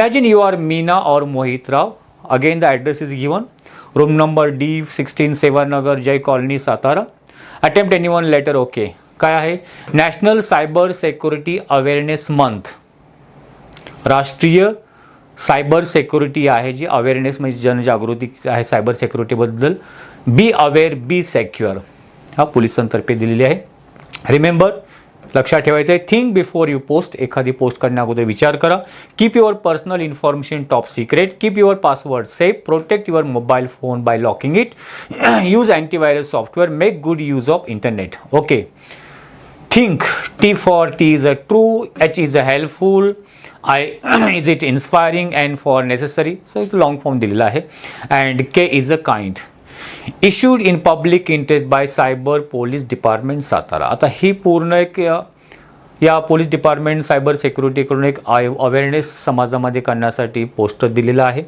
Imagine you are Meena or Mohit Rao. Again, the address is given. Room number D16 Sevanagar, Jai Colony, Satara. Attempt anyone letter okay. काय आहे? National cyber security awareness month. राष्ट्रीय cyber security आहे जी awareness म्हणजे जनजागृती आहे cyber सिक्युरिटीबद्दल. Be aware be secure हा पोलिसांतर्फे दिलेली आहे. रिमेंबर लक्षात ठेवायचं आहे. Think before you post. एखादी पोस्ट करण्या अगोदर विचार करा. Keep your personal information top secret. Keep your password safe. Protect your mobile phone by locking it. Use antivirus software. Make good use of internet. Okay. Think. T for T is a true. H is a helpful. I is it inspiring and for necessary. So it's long form दिलेला आहे. And K is a kind. Issued in public interest by Cyber Police Department Satara. आता ही पूर्ण एक या police department cyber सिक्युरिटीकडून एक awareness समाजामध्ये करण्यासाठी poster दिलेला आहे.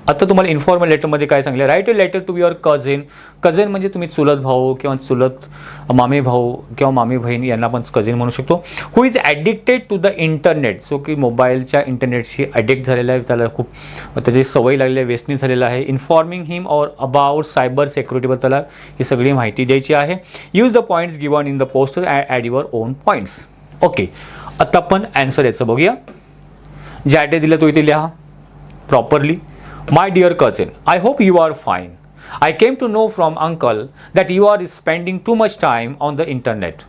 आता तुम्हाला इन्फॉर्मल लेटरमध्ये काय सांगितलं? Write a letter to your cousin. Cousin म्हणजे तुम्ही चुलत भाऊ किंवा चुलत मामी भाऊ किंवा मामी बहीण यांना पण कझिन म्हणू शकतो. Who is addicted to the internet. So की मोबाईलच्या इंटरनेटशी ॲडिक्ट झालेला आहे, त्याला खूप त्याची सवय लागलेली आहे, व्यसनी झालेला आहे. Informing him or about cyber सिक्युरिटीबद्दल त्याला ही सगळी माहिती द्यायची आहे. Use the points given in the poster add your own points. Okay. आता आपण ॲन्सर याचं बघूया. जे ॲड्रेस दिला तो इथे लिहा properly. My dear cousin, I hope you are fine. I came to know from uncle that you are spending too much time on the internet.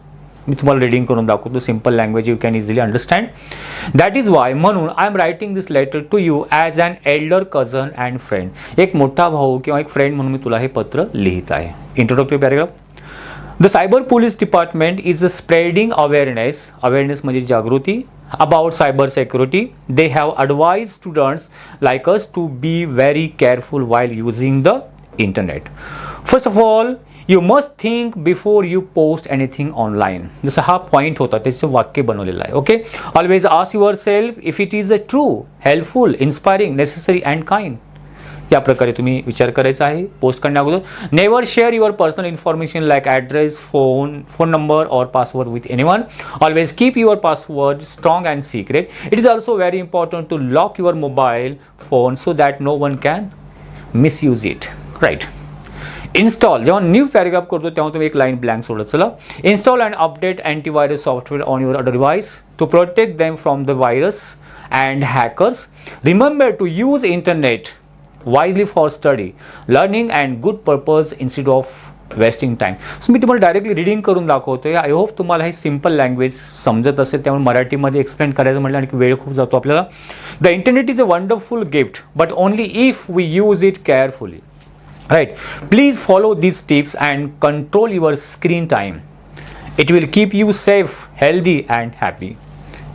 मी तुम्हाला रीडिंग करून दाखवतो. Simple language you can easily understand. That is why म्हणून I am writing this letter to you as an elder cousin and friend. एक मोठा भाऊ किंवा एक फ्रेंड म्हणून मी तुला हे पत्र लिहित आहे. Introductory paragraph. The cyber police department is spreading awareness. Awareness म्हणजे जागृती. About cyber security, they have advised students like us to be very careful while using the internet. First of all, you must think before you post anything online. जसं हा point होता त्याचं वाक्य बनवलेलं आहे. Okay. Always ask yourself if it is a true, helpful, inspiring, necessary and kind. या प्रकारे तुम्ही विचार करायचा आहे पोस्ट करण्या अगोदर. Never share your personal information like address, phone number और password with anyone. Always keep your password strong and secret. It is also very important to lock your mobile phone so that no one can misuse it. Right. Install. जेव्हा new paragraph करतो तेव्हा तुम्ही एक line blank सोडत चला. Install and update antivirus software on your device to protect them from the virus and hackers. Remember to use internet wisely for study, learning and good purpose instead of wasting time. So मी तुम्हाला directly reading करून दाखवतोय. I hope तुम्हाला हे simple language समजत असेल. त्यामुळे मराठीमध्ये एक्सप्लेन करायचं म्हटलं आणि वेळ खूप जातो आपल्याला. The internet is a wonderful gift but only if we use it carefully. Right. Please follow these tips and control your screen time. It will keep you safe, healthy and happy.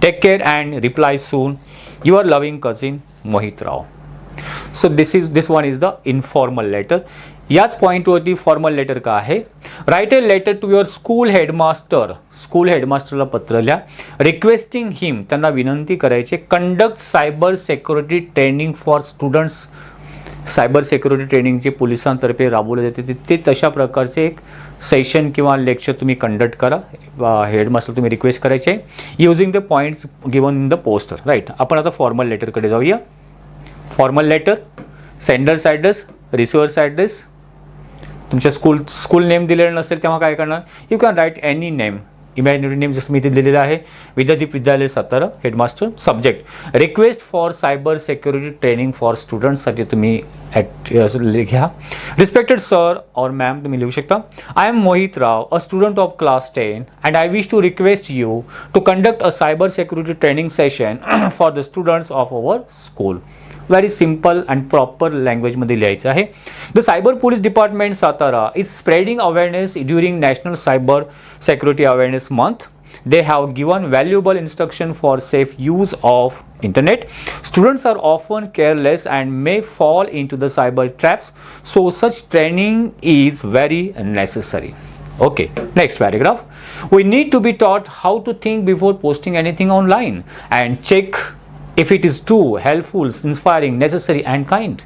Take care and reply soon. Your loving cousin Mohit Rao. So this one is the informal letter. याच पॉईंटवरती formal letter का आहे? Write a letter to your school headmaster. School हेडमास्टरला पत्र लिहा. Requesting him. त्यांना विनंती करायची. Conduct cyber security training for students. Cyber security training जे पोलिसांतर्फे राबवले जाते ते तशा प्रकारचे एक सेशन किंवा लेक्चर तुम्ही कंडक्ट करा. हेडमास्टर तुम्ही रिक्वेस्ट करायचे using the points given in the poster. Right. आपण आता फॉर्मल लेटरकडे जाऊया. Formal letter. Senders address, receivers address. तुमच्या स्कूल नेम दिलेलं नसेल तेव्हा काय करणार? You can write any name, imaginary name जसं मी इथे दिलेलं आहे. Vidyadeep Vidyalaya Satara, headmaster. Subject request for cyber security training for स्टुडंट्ससाठी तुम्ही घ्या. रिस्पेक्टेड सर और मॅम तुम्ही लिहू शकता. I am Mohit Rao, a student of class 10 and I wish to request you to conduct a cyber security training session for the students of our school. Very simple and proper लँग्वेजमध्ये लिहायचं आहे. The cyber police department Satara is spreading awareness during national cyber security awareness month. They have given valuable instruction for safe use of internet. Students are often careless and may fall into the cyber traps, so such training is very necessary. Okay, next paragraph. We need to be taught how to think before posting anything online and check if it is true, helpful, inspiring, necessary and kind.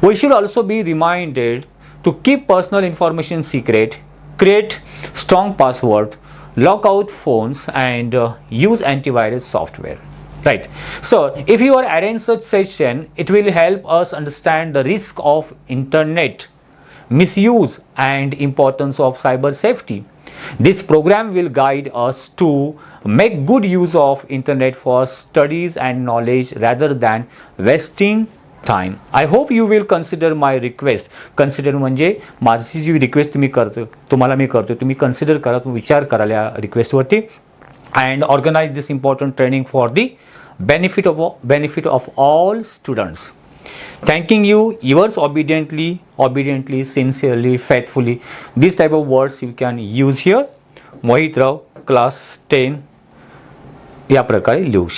We should also be reminded to keep personal information secret, create strong password, lock out phones and use antivirus software. Right. So, if you are arrange such session, it will help us understand the risk of internet misuse and importance of cyber safety. This program will guide us to make good use of internet for studies and knowledge rather than wasting time. I hope you will consider my request. Consider म्हणजे माझी जी request तुम्हाला मी करतो, तुम्ही consider करा, विचार करा या रिक्वेस्टवरती, and organize this important training for the benefit of all students. Thanking you, yours obediently, sincerely, faithfully. These type of words you can use here. Mohit Rao, class 10 या प्रकारे लिहू शकता.